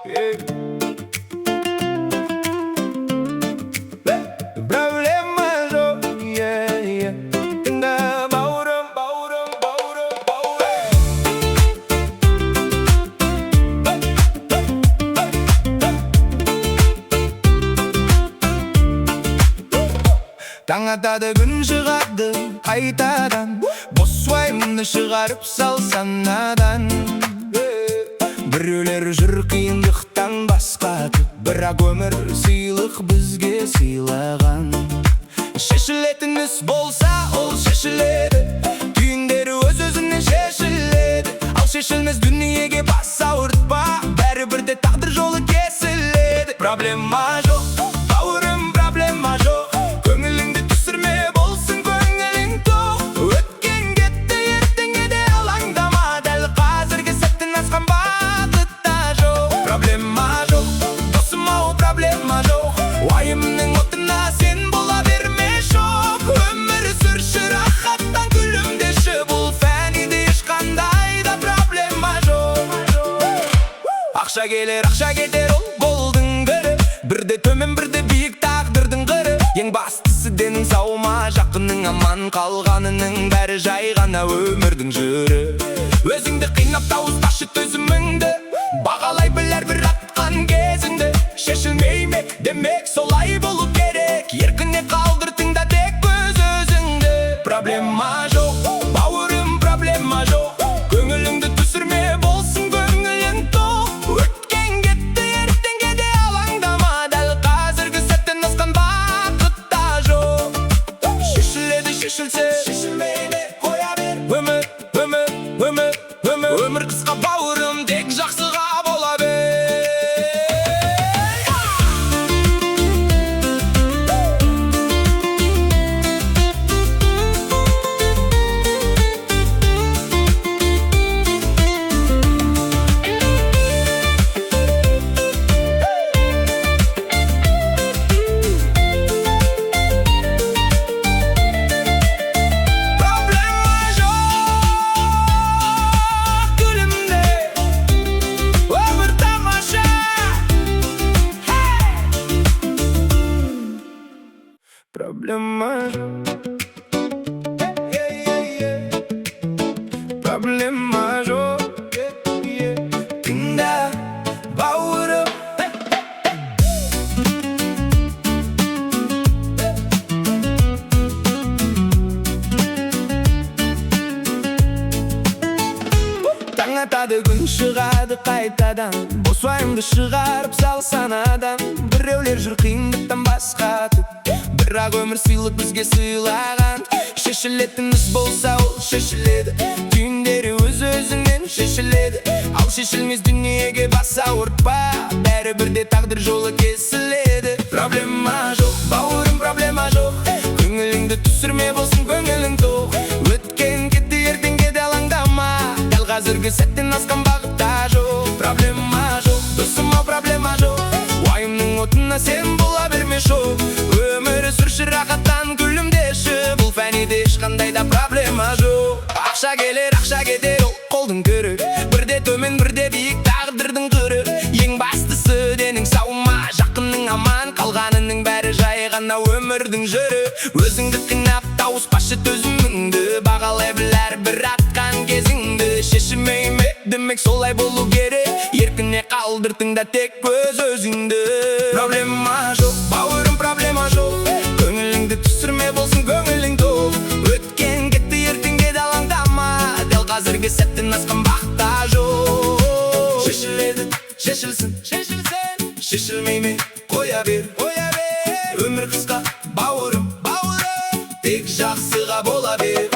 Problema жоқ, тыңда бауырым, бауырым, бауырым, бауырым. Таң атады, күн шығады қайтадан, бос уайымды шығарып сал санадан. Біреулер жүр қиындықтан басқатып, бірақ өмір сыйлық бізге сыйлаған. Шешілетін іс болса, ол шешіледі, түйіндері өз-өзінен шешіледі. Ал шешілмес дүниеге бас ауыртпа, бәрібірде тағдыр жолы кесіледі. Проблема жоқ, бауырым, проблема жоқ, көңіліңді түсірме, болсын көңілің тоқ. Өткен кетті, ертеңге де алаңдама, дәл қазіргі сәттен асқан бақыт та жоқ. Проблема жоқ, досым-ау, проблема жоқ, уайымның отына сен бола берме шоқ. Өмір сүрші рахаттан күлімдеші, бұл фәниде ешқандай да проблема жоқ. Ақша келер, ақша кетер, ол болдың бірі, бірде төмен, бірде биік тағдырдың қыры. Ең бастысы денің сау ма, жақының аман, қалғанының бәрі жай ғана өмірдің жүрі. Өзіңді қинап тауыспашы төзіміңді, бағалай білер бір атқан кезіңді. Шешілмей ме, демек солай болу керек, еркіне қалдыр тыңда тек өз-өзіңді. Проблема жоқ, бауырым, проблема жоқ, көңіліңді түсірме, болсын көңілің тоқ. Өткен кетті, ертеңге де алаңдама, дәл қазіргі сәттен асқан бақыт та жоқ. Шешіледі, шешілсе, шешілмейді, қоя бер. Өмір қысқа бауырым, тек жақсыға бола бер. Проблема жоқ, проблема жоқ, тыңда бауырым. Таң атады, күн шығады қайтадан, бос уайымды шығарып сал санадан. Біреулер жүр қиындықтан басқатып, бірақ өмір сыйлық бізге сыйлаған. Шешілетін іс болса, ол шешіледі, түйіндері өз-өзінен шешіледі. Ал шешілмес дүниеге бас ауыртпа, бәрібірде тағдыр жолы кесіледі. Проблема жоқ, бауырым, проблема жоқ, көңіліңді түсірме, болсын көңілің тоқ. Өткен кетті, ертеңге де алаңдама, дәл қазіргі сәттен асқан бақыт та жоқ. Проблема жоқ, досым-ау, проблема жоқ, уайымның отына сен бола берме шоқ. Өмір сүрші рахаттан күлімдеші, бұл фәниде ешқандай да проблема жоқ. Ақша келер, ақша кетер, ол қолдың көрі, бірде төмен, бірде биік тағдырдың қыры. Ең бастысы денің сау ма, жақының аман, қалғанының бәрі жай ғана өмірдің жүрі. Өзіңді қинап тауыспашы төзіміңді, бағалай білер бір атқан кезіңді. Шешілмей ме, демек солай болу керек, еркіне қалдыр тыңда тек өз-өзіңді. Проблема жоқ, бауырым, проблема жоқ, көңіліңді түсірме, болсын көңілің тоқ. Өткен кетті, ертеңге де алаңдама, дәл қазіргі сәттен асқан бақыт та жоқ. Шешіледі, шешілсін, шешілмей ме, қоя бер. Өмір қысқа, бауырым, тек жақсыға бола бер.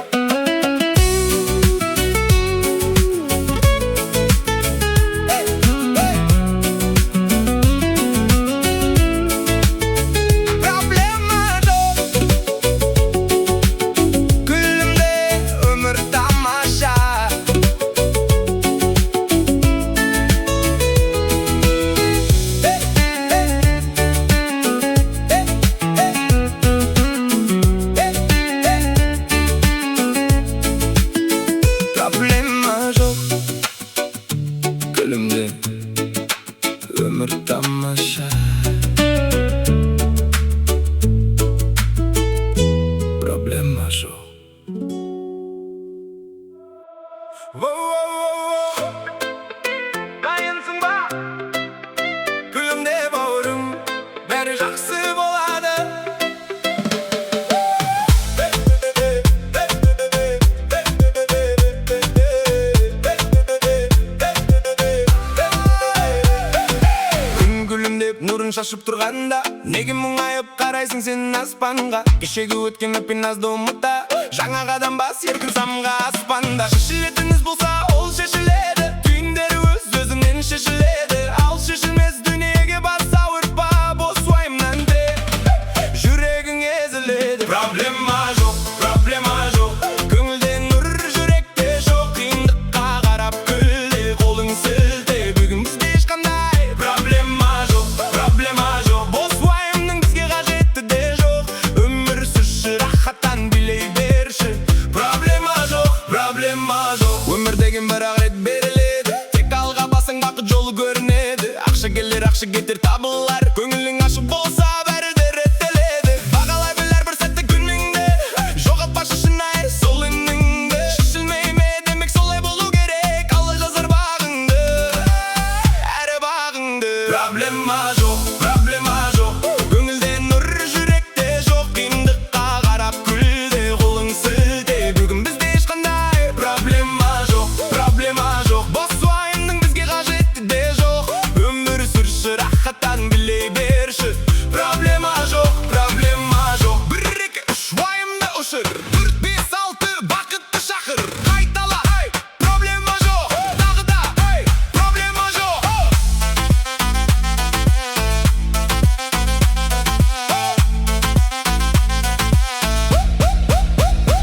Ömür tamamlaşa. Problema жоқ. Дайынсың ба? Күлімде бауырым, бәрі жақсы болады. Күн күлімдеп нұрын шашып тұрғанда, неге мұңайып қарайсың сен аспанға? Кешегі өткен өппен азды ұмытта, жаңа қадам бас еркін самға аспанда. Шешілетіңіз болса ол шешіледі, түйіндері өз-өзінен шешіледі. Ал шешілмес дүниеге бас ауыртпа, бос уайымнан тек жүрегің езіледі. Проблема жоқ, проблема жоқ, көңілде нұр, жүректе жоқ. Қиындыққа қарап күлде, қолың сілте, бүгін бізде ешқандай проблема жоқ, проблема жоқ. Бос уайымның бізге қажеті де жоқ. Өмір сүрші, рахаттан билей берші. Проблема жоқ, проблема жоқ. Өмір деген бір-ақ рет беріледі, тек алға басың бақыт жолы көрінеді. Ақша келер, ақша кетер, табылар. Көңілің ашық болса бәрі де реттеледі. Бағалай білер бір сәтті күніңді, жоғалтпашы шынайы сол үніңді. Шешілмей ме демек солай болу керек, алла жазар бағыңды, әрі бағыңды. Проблема жоқ, проблема жоқ, көңілде нұр, жүректе жоқ. Қиындыққа қарап күлде, қолың сілте, бүгін бізде ешқандай проблема жоқ, проблема жоқ. Бос уайымның бізге қажеті де жоқ. Өмір сүрші, рахаттан билей берші. Проблема жоқ, проблема жоқ. 1, 2, 3 уайымды ұшыр, 4, 5, 6 бақытты шақыр. Қайтала, проблема жоқ, тағы да проблема жоқ.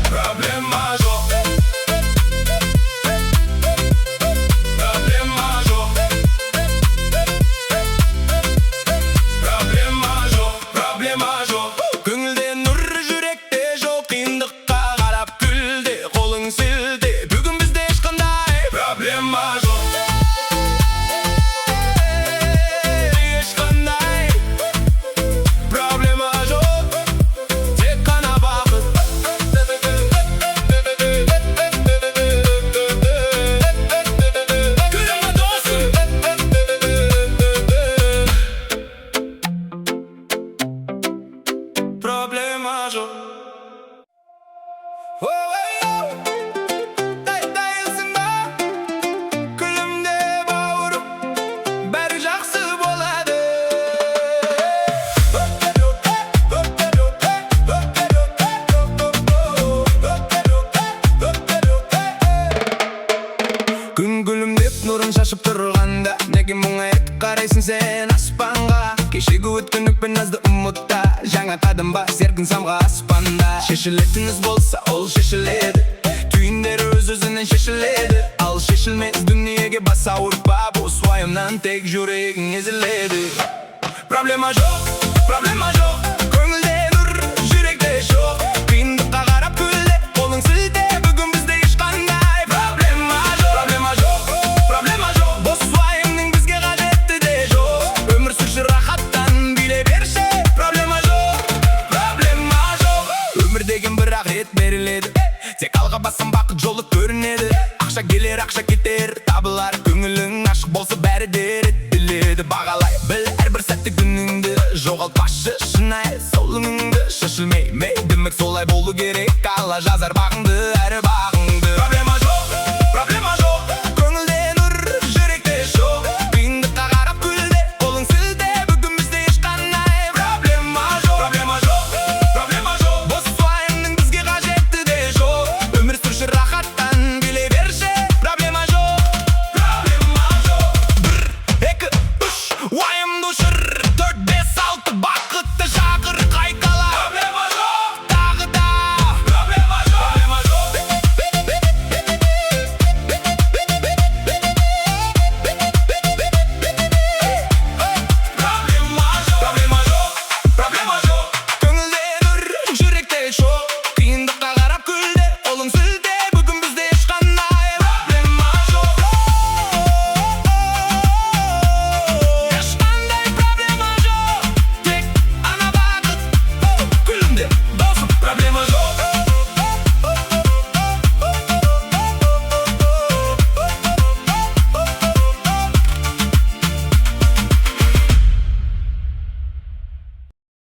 Проблема жоқ, проблема жоқ, проблема жоқ, проблема жоқ. Көңілде нұр, жүректе жоқ. Қиындыққа қарап күлде, қолың сілте, бүгін бізде ешқандай проблема жоқ, ешқандай проблема жоқ. Тек қана бақыт. Күлімі досым. Проблема жоқ. Дайынсың ба? Күлімде бауырым, бәрі жақсы болады. Күн күлімдеп нұрын шашып тұрғанда, неге мұңайып қарайсың сен аспанға? Кешегі өткен өкпен азды ұмытта, жаңа қадам бас еркін самға аспанда. Шешілетіңіз болса ол шешіледі, түйіндері өз-өзінен шешіледі. Ал шешілмес дүниеге бас ауыртпа, бос уайымнан тек жүрегің езіледі. Проблема жоқ, проблема жоқ,